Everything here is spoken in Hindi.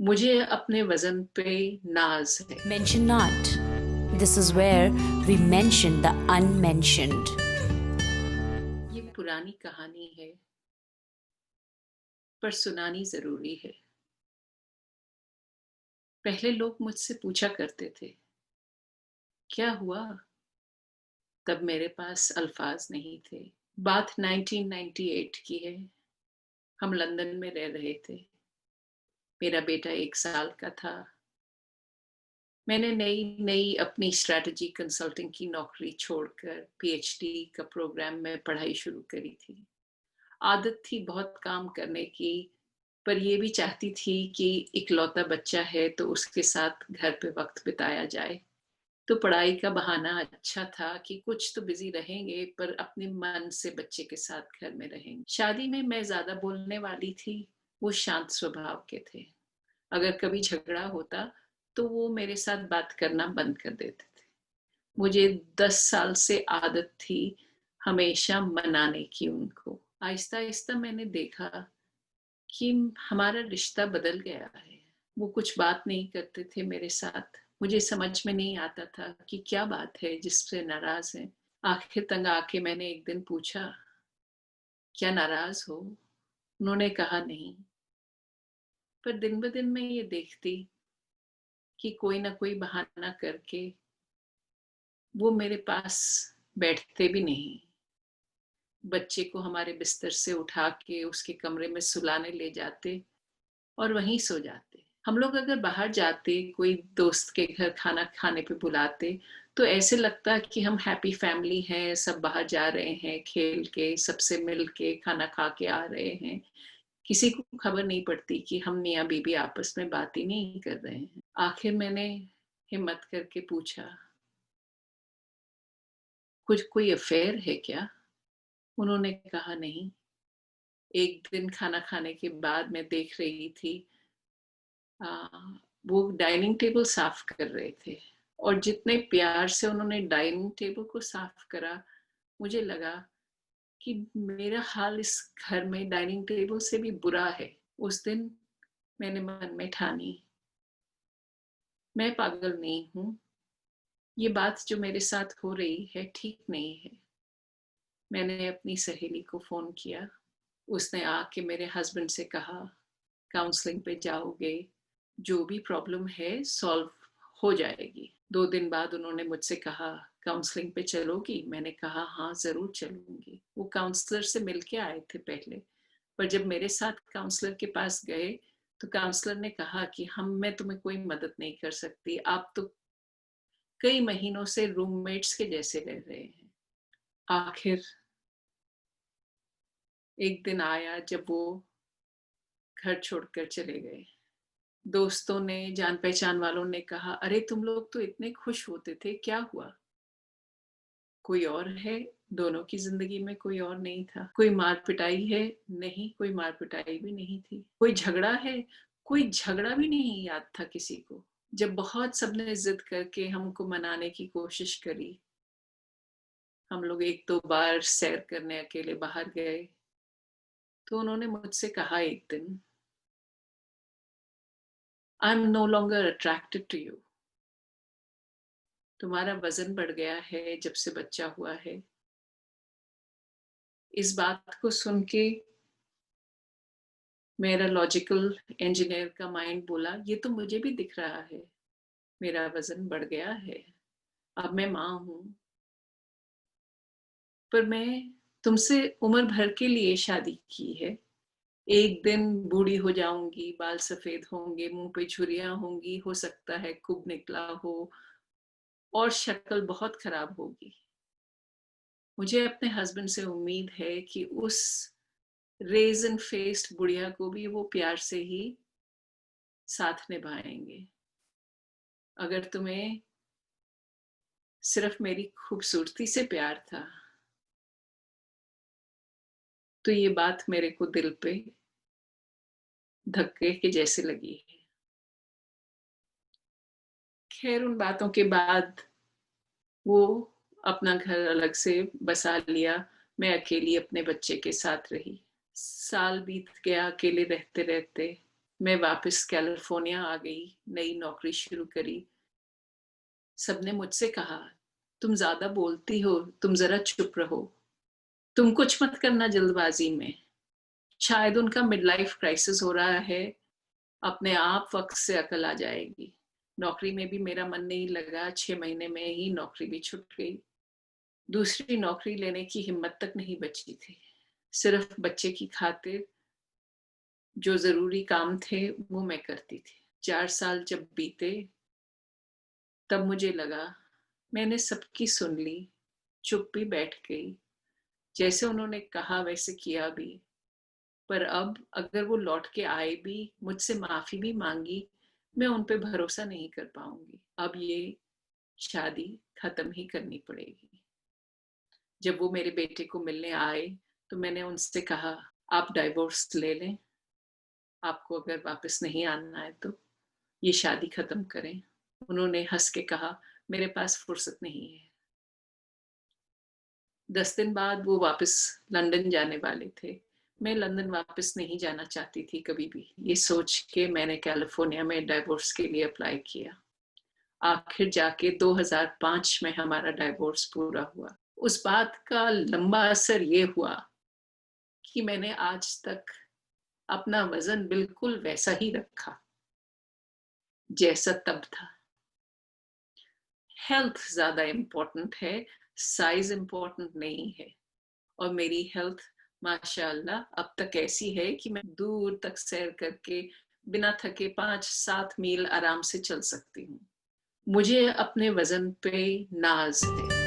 मुझे अपने वजन पे नाज है। Mention not. This is where we mention the unmentioned. ये पुरानी कहानी है, पर सुनानी जरूरी है। पहले लोग मुझसे पूछा करते थे, क्या हुआ? तब मेरे पास अल्फाज नहीं थे। बात 1998 की है। हम लंदन में रह रहे थे। मेरा बेटा 1 साल का था। मैंने नई नई अपनी स्ट्रैटेजी कंसल्टिंग की नौकरी छोड़कर पीएचडी का प्रोग्राम में पढ़ाई शुरू करी थी। आदत थी बहुत काम करने की, पर ये भी चाहती थी कि इकलौता बच्चा है तो उसके साथ घर पे वक्त बिताया जाए। तो पढ़ाई का बहाना अच्छा था कि कुछ तो बिजी रहेंगे, पर अपने मन से बच्चे के साथ घर में रहेंगे। शादी में मैं ज्यादा बोलने वाली थी, वो शांत स्वभाव के थे। अगर कभी झगड़ा होता तो वो मेरे साथ बात करना बंद कर देते थे। मुझे 10 साल से आदत थी हमेशा मनाने की उनको। आहिस्ता आहिस्ता मैंने देखा कि हमारा रिश्ता बदल गया है। वो कुछ बात नहीं करते थे मेरे साथ। मुझे समझ में नहीं आता था कि क्या बात है जिससे नाराज है। आखिर तंग आके मैंने एक दिन पूछा, क्या नाराज हो? उन्होंने कहा नहीं। पर दिन ब दिन मैं ये देखती कि कोई ना कोई बहाना करके वो मेरे पास बैठते भी नहीं। बच्चे को हमारे बिस्तर से उठा के उसके कमरे में सुलाने ले जाते और वहीं सो जाते। हम लोग अगर बाहर जाते, कोई दोस्त के घर खाना खाने पे बुलाते, तो ऐसे लगता कि हम हैप्पी फैमिली हैं, सब बाहर जा रहे हैं खेल के, सबसे मिल के खाना खा के आ रहे हैं। किसी को खबर नहीं पड़ती कि हम मियाँ बीबी आपस में बात ही नहीं कर रहे हैं। आखिर मैंने हिम्मत करके पूछा, कुछ कोई अफेयर है क्या? उन्होंने कहा नहीं। एक दिन खाना खाने के बाद मैं देख रही थी, आ, वो डाइनिंग टेबल साफ कर रहे थे, और जितने प्यार से उन्होंने डाइनिंग टेबल को साफ करा, मुझे लगा कि मेरा हाल इस घर में डाइनिंग टेबल से भी बुरा है। उस दिन मैंने मन में ठानी, मैं पागल नहीं हूँ। ये बात जो मेरे साथ हो रही है ठीक नहीं है। मैंने अपनी सहेली को फोन किया। उसने आके मेरे हस्बैंड से कहा, काउंसलिंग पे जाओगे, जो भी प्रॉब्लम है सॉल्व हो जाएगी। 2 दिन बाद उन्होंने मुझसे कहा, काउंसलिंग पे चलोगी? मैंने कहा हाँ जरूर चलूंगी। वो काउंसलर से मिलके आए थे पहले, पर जब मेरे साथ काउंसलर के पास गए तो काउंसलर ने कहा कि मैं तुम्हें कोई मदद नहीं कर सकती, आप तो कई महीनों से रूममेट्स के जैसे रह रहे हैं। आखिर एक दिन आया जब वो घर छोड़कर चले गए। दोस्तों ने, जान पहचान वालों ने कहा, अरे तुम लोग तो इतने खुश होते थे, क्या हुआ? कोई और है? दोनों की जिंदगी में कोई और नहीं था। कोई मार पिटाई है? नहीं, कोई मार पिटाई भी नहीं थी। कोई झगड़ा है? कोई झगड़ा भी नहीं याद था किसी को। जब बहुत सबने जिद करके हमको मनाने की कोशिश करी, हम लोग 1-2 बार सैर करने अकेले बाहर गए, तो उन्होंने मुझसे कहा एक दिन, I am no longer attracted to you. तुम्हारा वजन बढ़ गया है जब से बच्चा हुआ है। इस बात को सुन के मेरा लॉजिकल इंजीनियर का माइंड बोला, ये तो मुझे भी दिख रहा है, मेरा वजन बढ़ गया है, अब मैं माँ हूं, पर मैं तुमसे उम्र भर के लिए शादी की है। एक दिन बूढ़ी हो जाऊंगी, बाल सफेद होंगे, मुंह पे झुर्रियां होंगी, हो सकता है कुब निकला हो, और शक्ल बहुत खराब होगी। मुझे अपने हस्बैंड से उम्मीद है कि उस रेजन फेस्ड बुढ़िया को भी वो प्यार से ही साथ निभाएंगे। अगर तुम्हें सिर्फ मेरी खूबसूरती से प्यार था, तो ये बात मेरे को दिल पे धक्के के जैसे लगी है। खैर, उन बातों के बाद वो अपना घर अलग से बसा लिया। मैं अकेली अपने बच्चे के साथ रही। साल बीत गया अकेले रहते रहते। मैं वापस कैलिफ़ोर्निया आ गई, नई नौकरी शुरू करी। सबने मुझसे कहा, "तुम ज़्यादा बोलती हो, तुम ज़रा चुप रहो। तुम कुछ मत करना जल्दबाज़ी में। शायद उनका मिडलाइफ़ क्राइसिस हो रहा है, अपने आप वक़्त से अकल आ जाएगी।" नौकरी में भी मेरा मन नहीं लगा, 6 महीने में ही नौकरी भी छूट गई। दूसरी नौकरी लेने की हिम्मत तक नहीं बची थी। सिर्फ़ बच्चे की खातिर जो ज़रूरी काम थे, वो मैं करती थी। 4 साल जब बीते, तब मुझे लगा, मैंने सबकी सुन ली, चुप भी बैठ गई। जैसे उन्होंने कहा वैसे किया भी। पर अब अगर वो लौट के आए भी, मुझसे माफ़ी भी माँगी, मैं उन पे भरोसा नहीं कर पाऊँगी। अब ये शादी ख़त्म ही करनी पड़ेगी। जब वो मेरे बेटे को मिलने आए, तो मैंने उनसे कहा, "आप डाइवोर्स ले लें, आपको अगर वापस नहीं आना है तो। ये शादी ख़त्म करें।" उन्होंने हँस के कहा, "मेरे पास फुर्सत नहीं है।" 10 दिन बाद वो वापस लंदन जाने वाले थे। मैं लंदन वापस नहीं जाना चाहती थी कभी भी। ये सोच के मैंने कैलिफ़ोर्निया में डाइवोर्स के लिए अप्लाई किया। आखिर जाके 2005 में हमारा डाइवोर्स पूरा हुआ। उस बात का लंबा असर ये हुआ कि मैंने आज तक अपना वज़न बिल्कुल वैसा ही रखा, जैसा तब था। हेल्थ ज़्यादा इम्पोर्टेंट है, साइज़ इम्पोर्टेंट नहीं है। और मेरी हेल्थ माशाल्लाह अब तक ऐसी है कि मैं दूर तक सैर करके बिना थके 5-7 मील आराम से चल सकती हूँ। मुझे अपने वज़न पे नाज़ है।